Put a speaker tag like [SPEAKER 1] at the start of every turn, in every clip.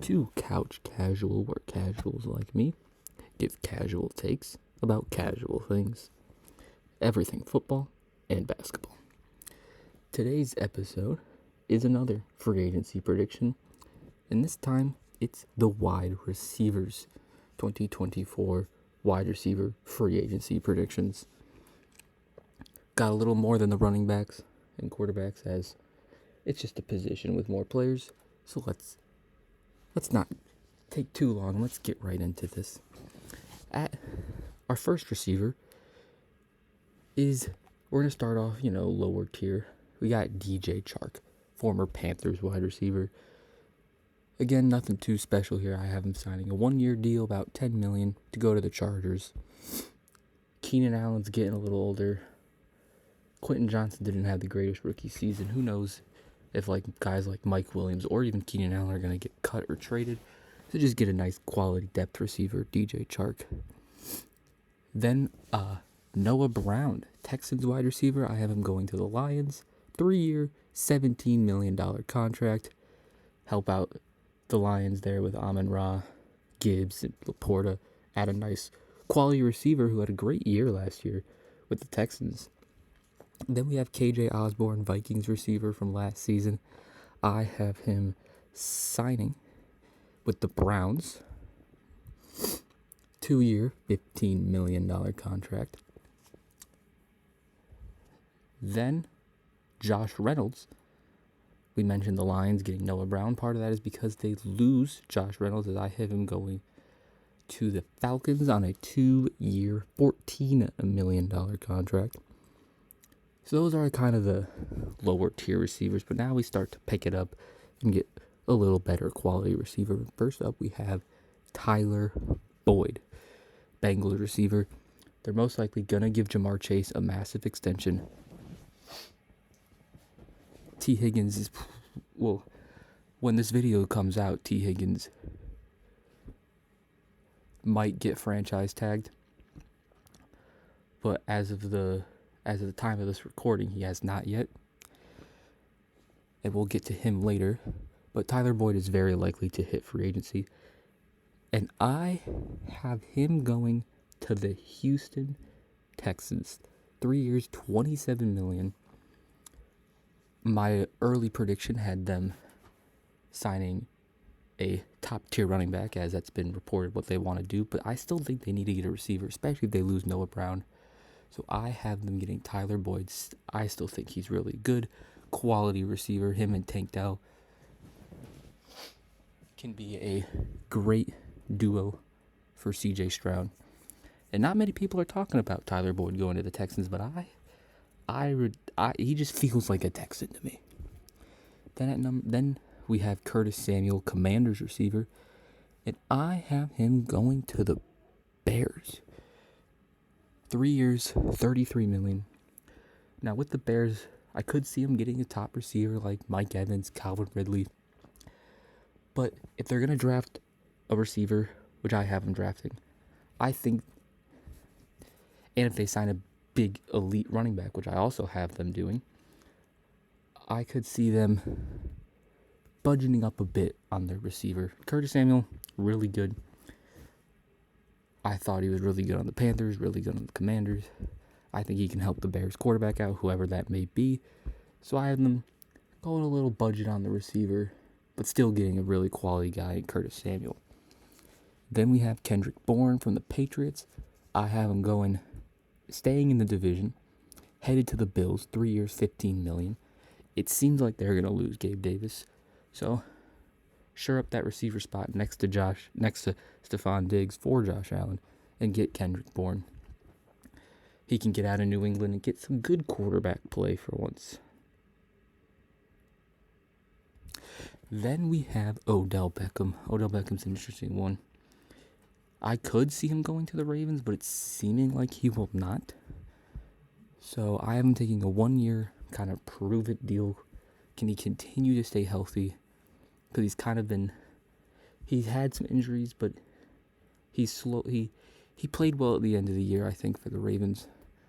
[SPEAKER 1] Two couch casual where casuals like me give casual takes about casual things. Everything football and basketball. Today's episode is another free agency prediction, and this time it's the wide receivers 2024 wide receiver free agency predictions. Got a little more than the running backs and quarterbacks as it's just a position with more players. So let's not take too long. Let's get right into this. At our first receiver is we're gonna start off, lower tier. We got DJ Chark, former Panthers wide receiver. Again, nothing too special here. I have him signing a 1-year deal, about $10 million, to go to the Chargers. Keenan Allen's getting a little older. Quentin Johnson didn't have the greatest rookie season. Who knows if guys like Mike Williams or even Keenan Allen are gonna get cut or traded. So just get a nice quality depth receiver, DJ Chark. Then Noah Brown, Texans wide receiver. I have him going to the Lions. 3-year, $17 million contract. Help out the Lions there with Amon-Ra, Gibbs, and Laporta. Add a nice quality receiver who had a great year last year with the Texans. Then we have KJ Osborne, Vikings receiver from last season. I have him signing with the Browns. 2-year, $15 million contract. Then Josh Reynolds. We mentioned the Lions getting Noah Brown. Part of that is because they lose Josh Reynolds, as I have him going to the Falcons on a 2-year, $14 million contract. So those are kind of the lower tier receivers, but now we start to pick it up and get a little better quality receiver. First up, we have Tyler Boyd, Bengals receiver. They're most likely going to give Jamar Chase a massive extension. T. Higgins is, when this video comes out, T. Higgins might get franchise tagged. But as of the time of this recording, he has not yet. And we'll get to him later. But Tyler Boyd is very likely to hit free agency. And I have him going to the Houston Texans. 3 years, $27 million. My early prediction had them signing a top-tier running back, as that's been reported what they want to do. But I still think they need to get a receiver, especially if they lose Noah Brown. So I have them getting Tyler Boyd. I still think he's really good. Quality receiver. Him and Tank Dell can be a great duo for C.J. Stroud. And not many people are talking about Tyler Boyd going to the Texans, but he just feels like a Texan to me. Then we have Curtis Samuel, Commanders receiver, and I have him going to the Bears. 3 years, $33 million. Now with the Bears, I could see him getting a top receiver like Mike Evans, Calvin Ridley. But if they're going to draft a receiver, which I have them drafting, I think, and if they sign a big elite running back, which I also have them doing, I could see them budgeting up a bit on their receiver. Curtis Samuel, really good. I thought he was really good on the Panthers, really good on the Commanders. I think he can help the Bears quarterback out, whoever that may be. So I have them going a little budget on the receiver, but still getting a really quality guy in Curtis Samuel. Then we have Kendrick Bourne from the Patriots. I have him staying in the division, headed to the Bills, 3 years, $15 million. It seems like they're going to lose Gabe Davis. So shore up that receiver spot next to Stephon Diggs for Josh Allen, and get Kendrick Bourne. He can get out of New England and get some good quarterback play for once. Then we have Odell Beckham. Odell Beckham's an interesting one. I could see him going to the Ravens, but it's seeming like he will not. So I have him taking a 1-year kind of prove-it deal. Can he continue to stay healthy? Because he's had some injuries, but he's slow. He played well at the end of the year, I think, for the Ravens.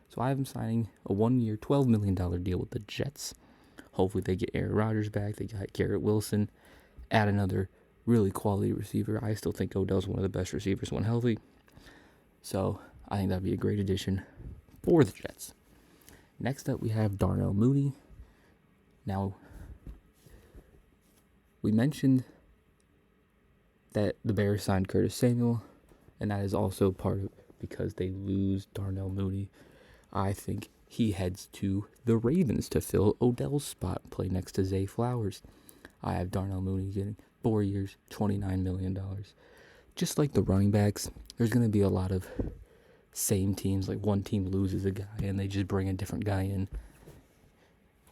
[SPEAKER 1] So I have him signing a 1-year, $12 million deal with the Jets. Hopefully they get Aaron Rodgers back. They got Garrett Wilson. Add another really quality receiver. I still think Odell's one of the best receivers when healthy. So I think that'd be a great addition for the Jets. Next up, we have Darnell Mooney. Now, we mentioned that the Bears signed Curtis Samuel, and that is also part of because they lose Darnell Mooney. I think he heads to the Ravens to fill Odell's spot, play next to Zay Flowers. I have Darnell Mooney getting 4 years, $29 million. Just like the running backs, there's going to be a lot of same teams. Like one team loses a guy and they just bring a different guy in.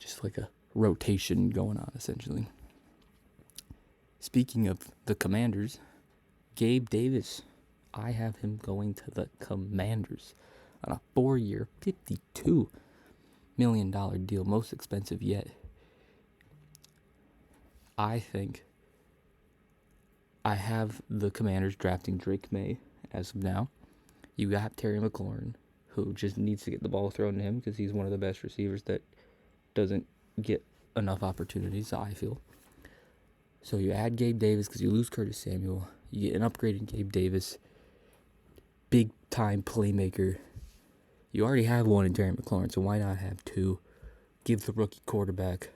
[SPEAKER 1] Just like a rotation going on, essentially. Speaking of the Commanders, Gabe Davis. I have him going to the Commanders on a 4-year, $52 million deal, most expensive yet. I think I have the Commanders drafting Drake May as of now. You got Terry McLaurin, who just needs to get the ball thrown to him because he's one of the best receivers that doesn't get enough opportunities, I feel. So you add Gabe Davis because you lose Curtis Samuel. You get an upgraded Gabe Davis, big-time playmaker. You already have one in Terry McLaurin, so why not have two? Give the rookie quarterback.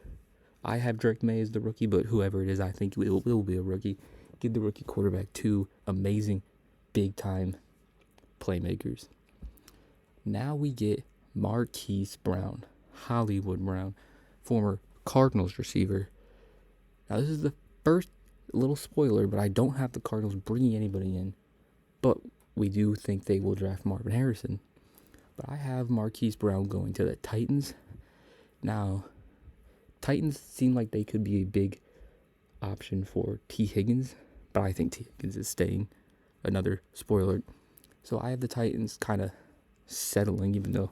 [SPEAKER 1] I have Drake May as the rookie, but whoever it is, I think it will be a rookie. Give the rookie quarterback two amazing, big-time playmakers. Now we get Marquise Brown, Hollywood Brown, former Cardinals receiver. Now this is the first little spoiler, but I don't have the Cardinals bringing anybody in. But we do think they will draft Marvin Harrison. But I have Marquise Brown going to the Titans. Now, Titans seem like they could be a big option for T. Higgins, but I think T. Higgins is staying. Another spoiler. So I have the Titans kind of settling, even though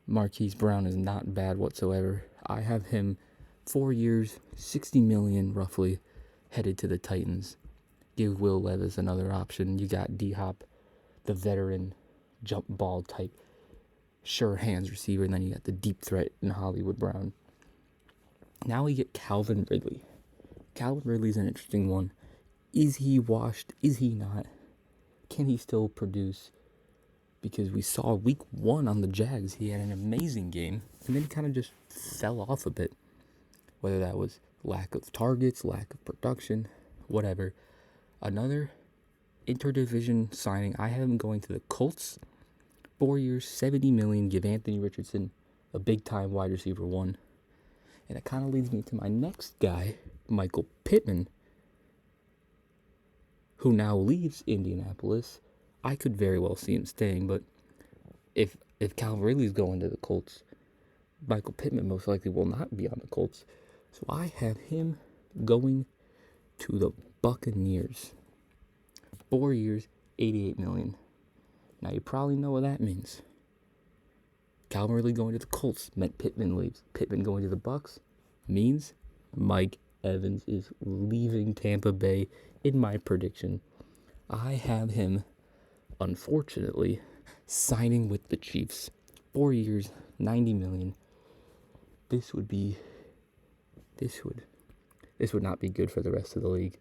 [SPEAKER 1] Marquise Brown is not bad whatsoever. I have him 4 years, $60 million roughly, headed to the Titans. Give Will Levis another option. You got D-Hop, the veteran jump ball type, sure hands receiver, and then you got the deep threat in Hollywood Brown. Now we get Calvin Ridley. Calvin Ridley's an interesting one. Is he washed? Is he not? Can he still produce? Because we saw week 1 on the Jags, he had an amazing game, and then he kind of just fell off a bit. Whether that was lack of targets, lack of production, whatever. Another interdivision signing, I have him going to the Colts. 4 years, $70 million, give Anthony Richardson a big-time wide receiver 1. And it kind of leads me to my next guy, Michael Pittman, who now leaves Indianapolis. I could very well see him staying, but if Calvin Ridley's going to the Colts, Michael Pittman most likely will not be on the Colts. So I have him going to the Buccaneers. 4 years, $88 million. Now you probably know what that means. Calvin Ridley going to the Colts meant Pittman leaves. Pittman going to the Bucs means Mike Evans is leaving Tampa Bay in my prediction. I have him, unfortunately, signing with the Chiefs. 4 years, $90 million. This would not be good for the rest of the league.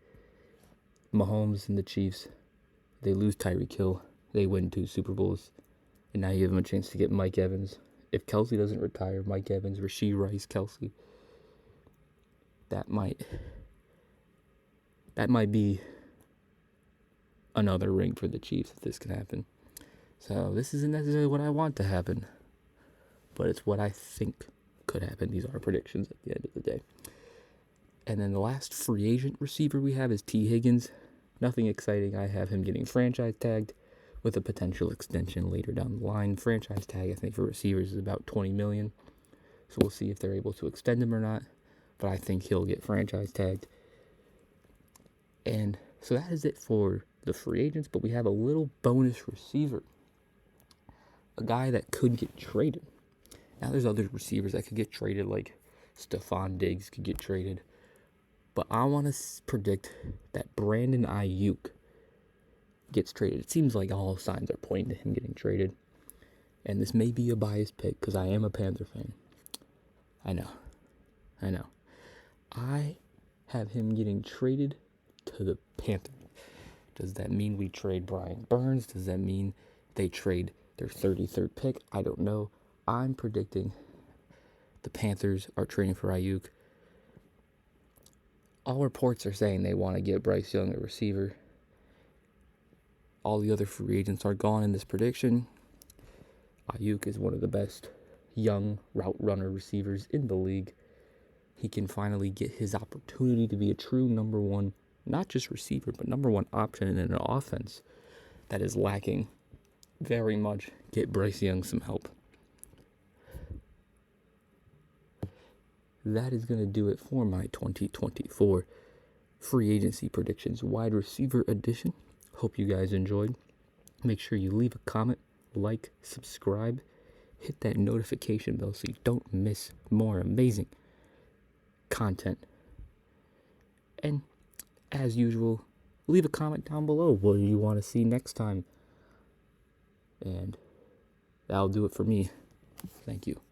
[SPEAKER 1] Mahomes and the Chiefs, they lose Tyreek Hill. They win 2 Super Bowls. And now you have them a chance to get Mike Evans. If Kelsey doesn't retire, Mike Evans, Rashee Rice, Kelsey, that might be another ring for the Chiefs if this can happen. So this isn't necessarily what I want to happen, but it's what I think could happen. These are predictions at the end of the day. And then the last free agent receiver we have is T. Higgins. Nothing exciting. I have him getting franchise tagged with a potential extension later down the line. Franchise tag, I think, for receivers is about $20 million. So we'll see if they're able to extend him or not. But I think he'll get franchise tagged. And so that is it for the free agents. But we have a little bonus receiver. A guy that could get traded. Now there's other receivers that could get traded, like Stephon Diggs could get traded. But I want to predict that Brandon Ayuk gets traded. It seems like all signs are pointing to him getting traded. And this may be a biased pick because I am a Panther fan. I know. I have him getting traded to the Panthers. Does that mean we trade Brian Burns? Does that mean they trade their 33rd pick? I don't know. I'm predicting the Panthers are trading for Aiyuk. All reports are saying they want to get Bryce Young a receiver. All the other free agents are gone in this prediction. Aiyuk is one of the best young route runner receivers in the league. He can finally get his opportunity to be a true number one, not just receiver, but number one option in an offense that is lacking very much. Get Bryce Young some help. That is going to do it for my 2024 free agency predictions wide receiver edition. Hope you guys enjoyed. Make sure you leave a comment, like, subscribe, hit that notification bell so you don't miss more amazing content. And as usual, leave a comment down below. What do you want to see next time? And that'll do it for me. Thank you.